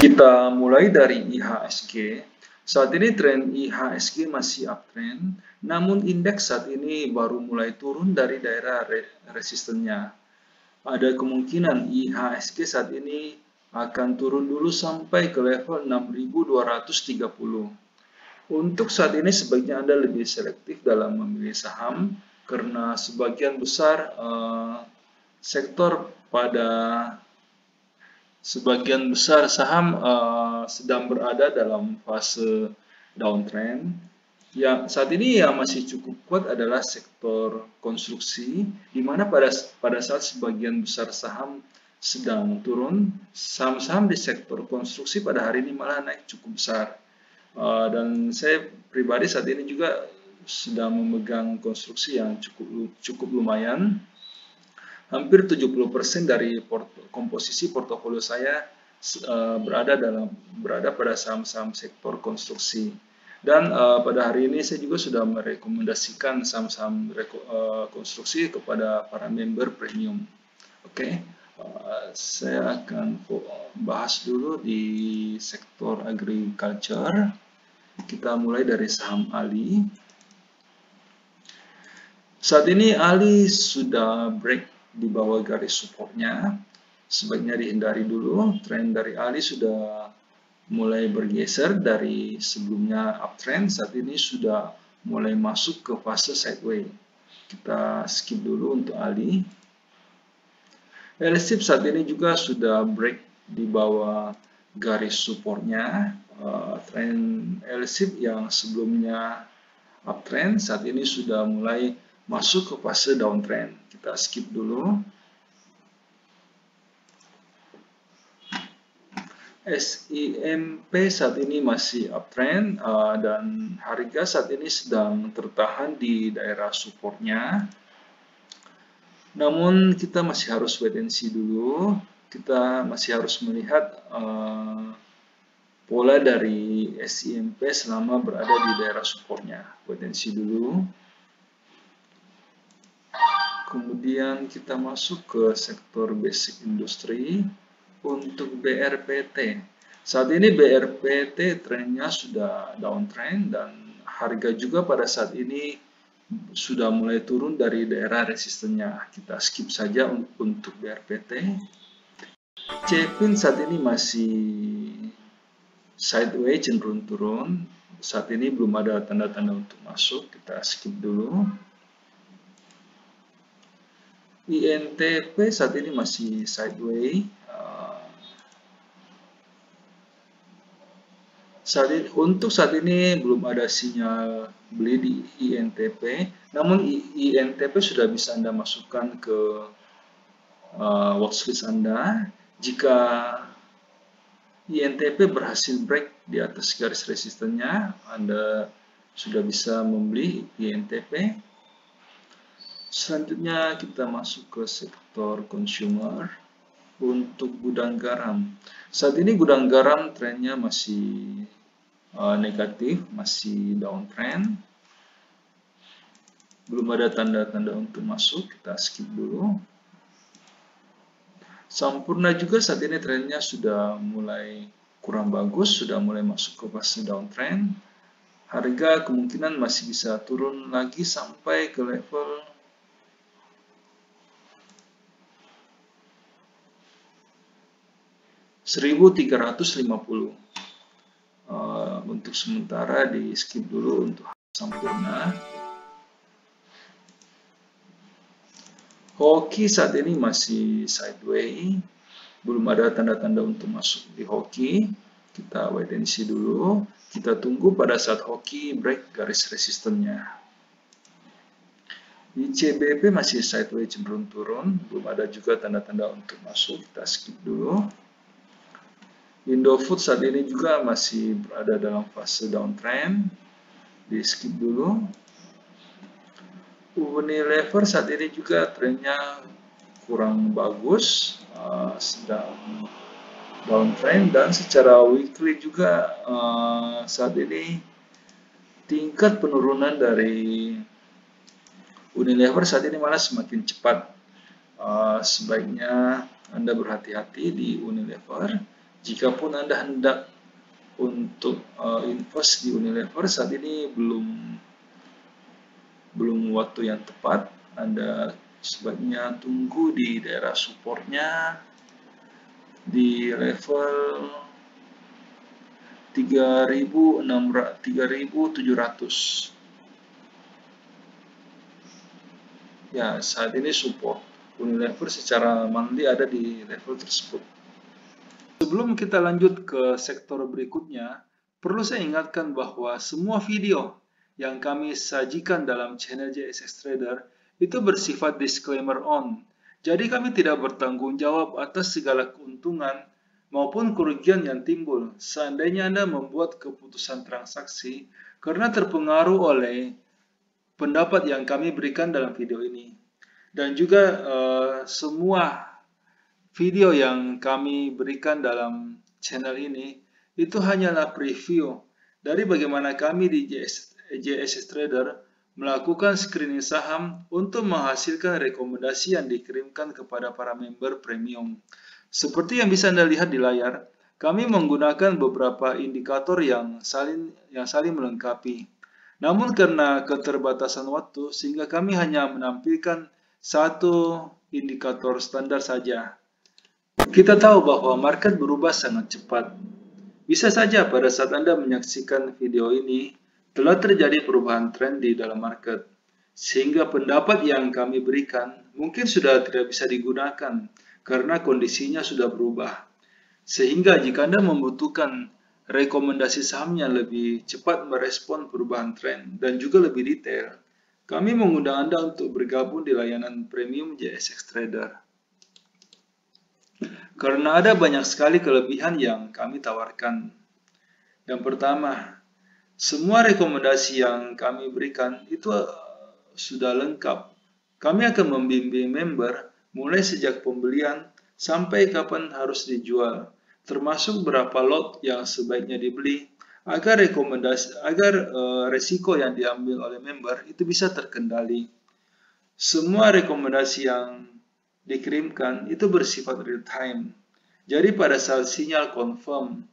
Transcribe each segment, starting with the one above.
Kita mulai dari IHSG. Saat ini tren IHSG masih uptrend, namun indeks saat ini baru mulai turun dari daerah resistennya. Ada kemungkinan IHSG saat ini akan turun dulu sampai ke level 6.230. Untuk saat ini sebaiknya Anda lebih selektif dalam memilih saham karena sebagian besar sektor pada sebagian besar saham sedang berada dalam fase downtrend. Yang saat ini yang masih cukup kuat adalah sektor konstruksi, di mana pada saat sebagian besar saham sedang turun, saham-saham di sektor konstruksi pada hari ini malah naik cukup besar. Dan saya pribadi saat ini juga sedang memegang konstruksi yang cukup lumayan. Hampir 70% dari komposisi portofolio saya berada pada saham-saham sektor konstruksi. Dan pada hari ini saya juga sudah merekomendasikan saham-saham konstruksi kepada para member premium. Oke, saya akan bahas dulu di sektor agriculture. Kita mulai dari saham ALI. Saat ini ALI sudah break di bawah garis supportnya, sebaiknya dihindari dulu. Tren dari ALI sudah mulai bergeser dari sebelumnya uptrend, saat ini sudah mulai masuk ke fase sideways. Kita skip dulu untuk ALI. LSIP saat ini juga sudah break di bawah garis supportnya. Tren LSIP yang sebelumnya uptrend saat ini sudah mulai masuk ke fase downtrend. Kita skip dulu. SIMP saat ini masih uptrend dan harga saat ini sedang tertahan di daerah supportnya. Namun kita masih harus wait and see dulu. Kita masih harus melihat pola dari SIMP selama berada di daerah supportnya. Wait and see dulu. Kemudian kita masuk ke sektor basic industry untuk BRPT. Saat ini BRPT trennya sudah downtrend dan harga juga pada saat ini sudah mulai turun dari daerah resistennya. Kita skip saja untuk BRPT. CPIN saat ini masih sideways cenderung turun. Saat ini belum ada tanda-tanda untuk masuk. Kita skip dulu. INTP saat ini masih sideways. Untuk saat ini belum ada sinyal beli di INTP, namun INTP sudah bisa Anda masukkan ke watchlist Anda. Jika INTP berhasil break di atas garis resistennya, Anda sudah bisa membeli INTP. Selanjutnya kita masuk ke sektor consumer untuk gudang garam. Saat ini gudang garam trennya masih negatif, masih downtrend. Belum ada tanda-tanda untuk masuk, kita skip dulu. Sampurna juga saat ini trennya sudah mulai kurang bagus, sudah mulai masuk ke fase downtrend. Harga kemungkinan masih bisa turun lagi sampai ke level 1350. Untuk sementara di skip dulu untuk Sampurna. Hoki saat ini masih sideways, belum ada tanda-tanda untuk masuk di Hoki. Kita wait and see dulu. Kita tunggu pada saat Hoki break garis resistennya. Di CBP masih sideways cenderung turun, belum ada juga tanda-tanda untuk masuk. Kita skip dulu. Indofood saat ini juga masih berada dalam fase downtrend. Di skip dulu. Unilever saat ini juga trennya kurang bagus, sedang downtrend, dan secara weekly juga saat ini tingkat penurunan dari Unilever saat ini malah semakin cepat. Sebaiknya Anda berhati-hati di Unilever. Jikapun Anda hendak untuk invest di Unilever, saat ini belum waktu yang tepat. Anda sebaiknya tunggu di daerah supportnya di level 3.700. Ya, saat ini support Unilever secara monthly ada di level tersebut. Sebelum kita lanjut ke sektor berikutnya, perlu saya ingatkan bahwa semua video yang kami sajikan dalam channel JSX Trader itu bersifat disclaimer on. Jadi kami tidak bertanggung jawab atas segala keuntungan maupun kerugian yang timbul seandainya Anda membuat keputusan transaksi karena terpengaruh oleh pendapat yang kami berikan dalam video ini. Dan juga semua video yang kami berikan dalam channel ini itu hanyalah preview dari bagaimana kami di JSX Trader melakukan screening saham untuk menghasilkan rekomendasi yang dikirimkan kepada para member premium. Seperti yang bisa Anda lihat di layar, kami menggunakan beberapa indikator yang saling melengkapi. Namun karena keterbatasan waktu, sehingga kami hanya menampilkan satu indikator standar saja. Kita tahu bahwa market berubah sangat cepat. Bisa saja pada saat Anda menyaksikan video ini, telah terjadi perubahan tren di dalam market. Sehingga pendapat yang kami berikan mungkin sudah tidak bisa digunakan karena kondisinya sudah berubah. Sehingga jika Anda membutuhkan rekomendasi saham yang lebih cepat merespon perubahan tren dan juga lebih detail, kami mengundang Anda untuk bergabung di layanan premium JSX Trader. Karena ada banyak sekali kelebihan yang kami tawarkan. Yang pertama, semua rekomendasi yang kami berikan itu sudah lengkap. Kami akan membimbing member mulai sejak pembelian sampai kapan harus dijual, termasuk berapa lot yang sebaiknya dibeli agar resiko yang diambil oleh member itu bisa terkendali. Semua rekomendasi yang dikirimkan itu bersifat real time. Jadi pada saat sinyal confirm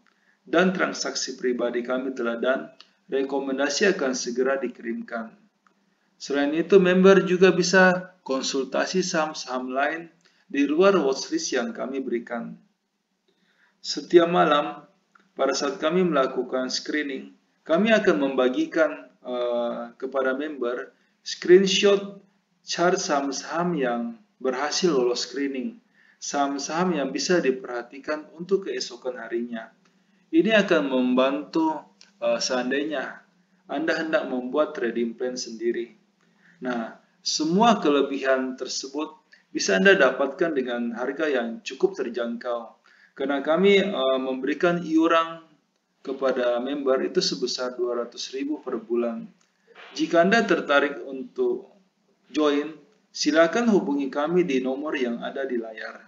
dan transaksi pribadi kami telah done, rekomendasi akan segera dikirimkan. Selain itu, member juga bisa konsultasi saham-saham lain di luar watchlist yang kami berikan. Setiap malam, pada saat kami melakukan screening, kami akan membagikan kepada member screenshot chart saham-saham yang berhasil lolos screening, saham-saham yang bisa diperhatikan untuk keesokan harinya. Ini akan membantu seandainya Anda hendak membuat trading plan sendiri. Nah, semua kelebihan tersebut bisa Anda dapatkan dengan harga yang cukup terjangkau. Karena kami memberikan iuran kepada member itu sebesar 200.000 per bulan. Jika Anda tertarik untuk join, silakan hubungi kami di nomor yang ada di layar.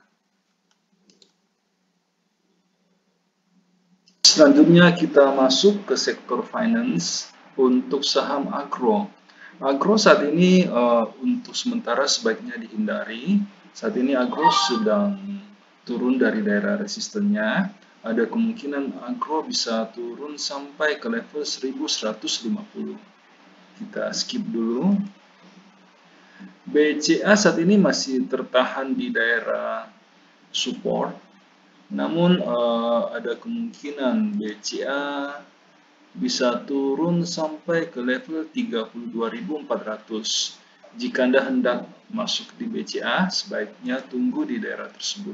Selanjutnya kita masuk ke sektor finance untuk saham agro. Agro saat ini untuk sementara sebaiknya dihindari. Saat ini agro sedang turun dari daerah resistennya. Ada kemungkinan agro bisa turun sampai ke level 1150. Kita skip dulu. BCA saat ini masih tertahan di daerah support, namun ada kemungkinan BCA bisa turun sampai ke level 32.400. Jika Anda hendak masuk di BCA, sebaiknya tunggu di daerah tersebut.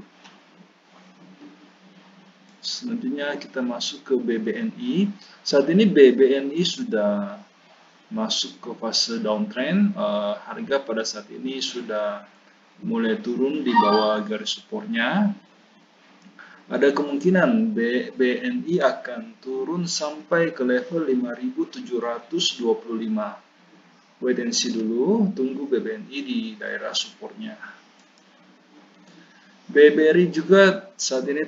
Selanjutnya kita masuk ke BBNI. Saat ini BBNI sudah masuk ke fase downtrend, harga pada saat ini sudah mulai turun di bawah garis supportnya. Ada kemungkinan BBNI akan turun sampai ke level 5.725. Wait and see dulu, tunggu BBNI di daerah supportnya. BBRI juga saat ini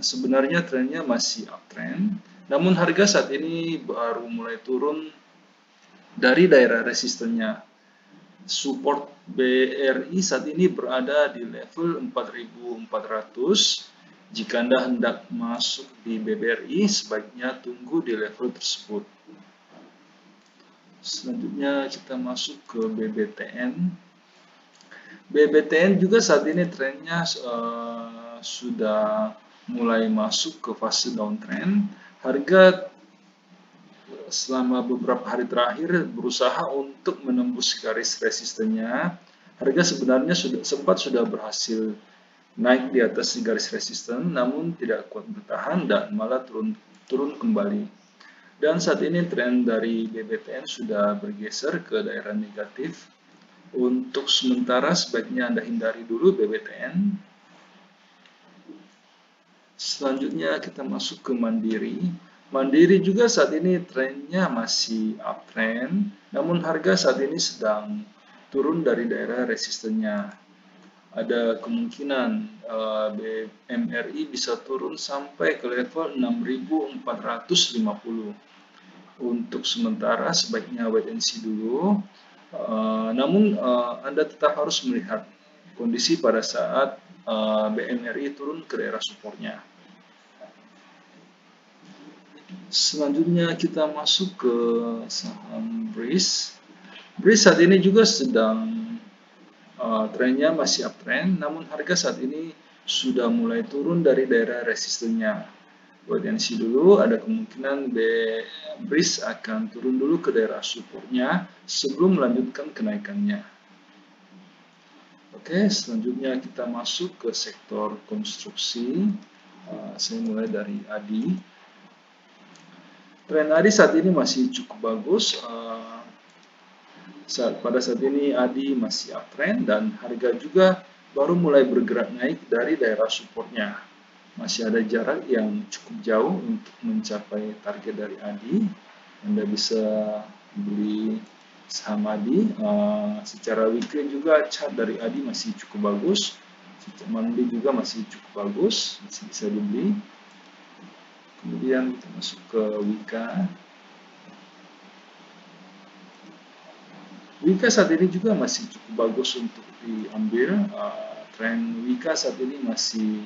sebenarnya trennya masih uptrend, namun harga saat ini baru mulai turun dari daerah resistennya. Support BRI saat ini berada di level 4.400 Jika Anda hendak masuk di BBRI, sebaiknya tunggu di level tersebut. Selanjutnya kita masuk ke BBTN. BBTN juga saat ini trennya sudah mulai masuk ke fase downtrend. Harga selama beberapa hari terakhir berusaha untuk menembus garis resistennya. Harga sebenarnya sudah berhasil naik di atas garis resisten, namun tidak kuat bertahan dan malah turun kembali. Dan saat ini tren dari BBTN sudah bergeser ke daerah negatif. Untuk sementara sebaiknya Anda hindari dulu BBTN. Selanjutnya kita masuk ke Mandiri. Mandiri juga saat ini trennya masih uptrend, namun harga saat ini sedang turun dari daerah resistennya. Ada kemungkinan BMRI bisa turun sampai ke level 6.450. Untuk sementara sebaiknya wait and see dulu. Namun Anda tetap harus melihat kondisi pada saat BMRI turun ke daerah supportnya. Selanjutnya kita masuk ke saham Breeze. Breeze saat ini juga sedang trennya masih uptrend, namun harga saat ini sudah mulai turun dari daerah resistennya. Wait and see dulu, ada kemungkinan Breeze akan turun dulu ke daerah supportnya sebelum melanjutkan kenaikannya. Oke, selanjutnya kita masuk ke sektor konstruksi. Saya mulai dari ADI. Tren ADI saat ini masih cukup bagus. Pada saat ini ADI masih uptrend dan harga juga baru mulai bergerak naik dari daerah supportnya. Masih ada jarak yang cukup jauh untuk mencapai target dari ADI. Anda bisa beli saham ADI. Secara weekly juga chart dari ADI masih cukup bagus. Secara monthly juga masih cukup bagus, masih bisa dibeli. Kemudian kita masuk ke Wika. Wika saat ini juga masih cukup bagus untuk diambil. Tren Wika saat ini masih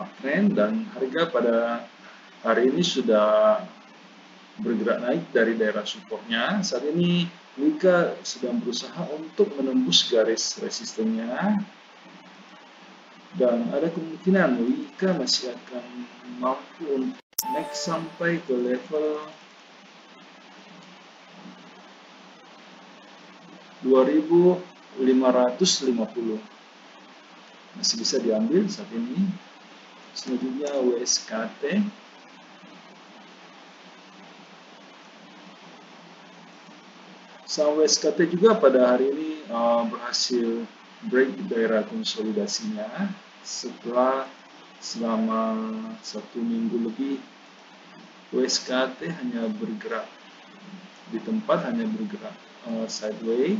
uptrend dan harga pada hari ini sudah bergerak naik dari daerah supportnya. Saat ini Wika sedang berusaha untuk menembus garis resistennya dan ada kemungkinan Wika masih akan mampu untuk naik sampai ke level 2.550. Masih bisa diambil saat ini. Selanjutnya WSKT. Saham WSKT juga pada hari ini berhasil break daerah konsolidasinya setelah selama 1 minggu lebih WSKT hanya bergerak di tempat, hanya bergerak sideways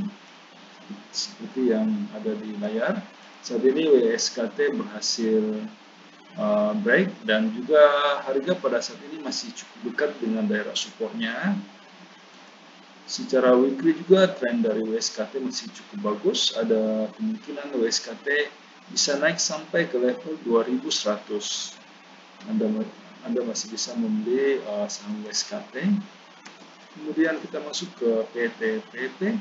seperti yang ada di layar. Saat ini WSKT berhasil break dan juga harga pada saat ini masih cukup dekat dengan daerah supportnya. Secara weekly juga tren dari WSKT masih cukup bagus. Ada kemungkinan WSKT bisa naik sampai ke level 2100. Anda masih bisa membeli saham WSKT. Kemudian kita masuk ke PTPP.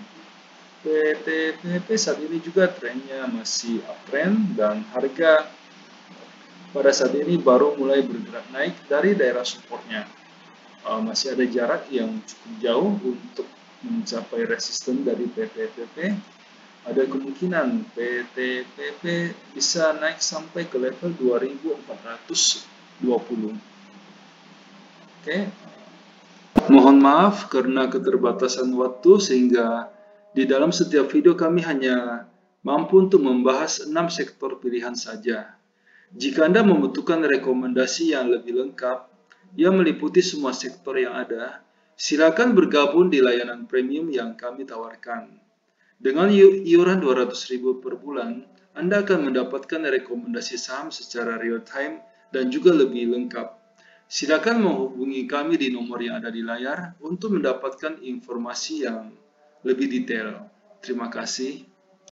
PTPP saat ini juga trennya masih uptrend dan harga pada saat ini baru mulai bergerak naik dari daerah supportnya. Masih ada jarak yang cukup jauh untuk mencapai resisten dari PTPP. Ada kemungkinan PTPP bisa naik sampai ke level 2420. Oke. Mohon maaf karena keterbatasan waktu sehingga di dalam setiap video kami hanya mampu untuk membahas 6 sektor pilihan saja. Jika Anda membutuhkan rekomendasi yang lebih lengkap yang meliputi semua sektor yang ada, silakan bergabung di layanan premium yang kami tawarkan. Dengan iuran 200.000 per bulan, Anda akan mendapatkan rekomendasi saham secara real time dan juga lebih lengkap. Silakan menghubungi kami di nomor yang ada di layar untuk mendapatkan informasi yang lebih detail. Terima kasih.